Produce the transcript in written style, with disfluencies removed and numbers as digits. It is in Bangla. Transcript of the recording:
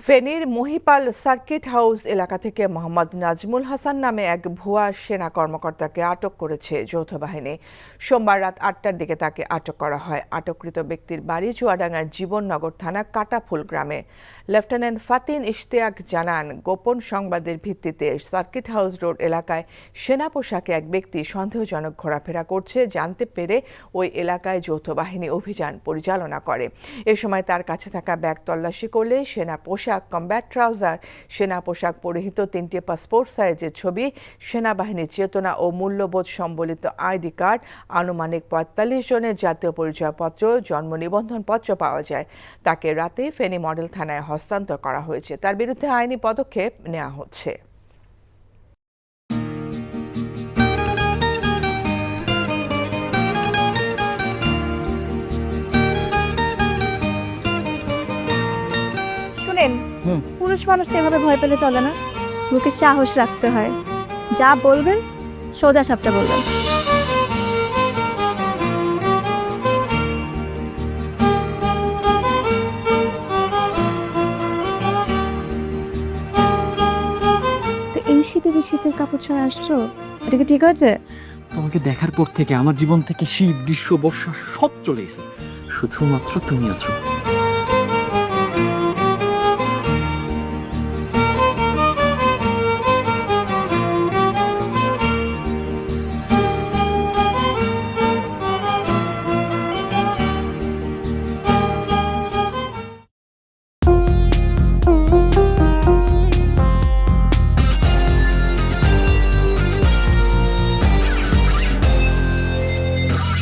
ফেনীর মহিপাল সার্কিট হাউস এলাকা থেকে মোহাম্মদ নাজমুল হাসান নামে এক ভুয়া সেনা কর্মকর্তাকে আটক করেছে যৌথ বাহিনী। সোমবার রাত ৮টার দিকে তাকে আটক করা হয়। আটককৃত ব্যক্তির বাড়ি চুয়াডাঙ্গার জীবননগর থানা কাটাফুল গ্রামে। লেফটেন্যান্ট ফাতিন ইশতিয়াক জানান, গোপন সংবাদের ভিত্তিতে সার্কিট হাউস রোড এলাকায় সেনা পোশাকে এক ব্যক্তি সন্দেহজনক ঘোরাফেরা করছে জানতে পেরে ওই এলাকায় যৌথ বাহিনী অভিযান পরিচালনা করে। এ সময় তার কাছে থাকা ব্যাগ তল্লাশি করলে সেনা পোশাক, কমব্যাট ট্রাউজার, সেনা পোশাক পরিহিত 3টি পাসপোর্ট সাইজের ছবি, সেনাবাহিনীর চেতনা ও মূল্যবোধ সম্বলিত আইডি কার্ড, আনুমানিক ৪৫ জনের জাতীয় পরিচয়পত্র, জন্ম নিবন্ধনপত্র পাওয়া যায়। তাকে রাতে ফেনী মডেল থানায় হস্তান্তর করা হয়েছে। তার বিরুদ্ধে আইনি পদক্ষেপ নেওয়া হচ্ছে। পুরুষ মানুষ তো এভাবে ভয় পেলে চলে না, মুখে সাহস রাখতে হয়। যা বলবেন সোজা সাপটা বলবেন। তো এই শীতে যে শীতের কাপড় ছাড়া আসছো, এটা কি ঠিক আছে? তোমাকে দেখার পর থেকে আমার জীবন থেকে শীত, গ্রীষ্ম, বর্ষা সব চলে গেছে, শুধুমাত্র তুমি আছো।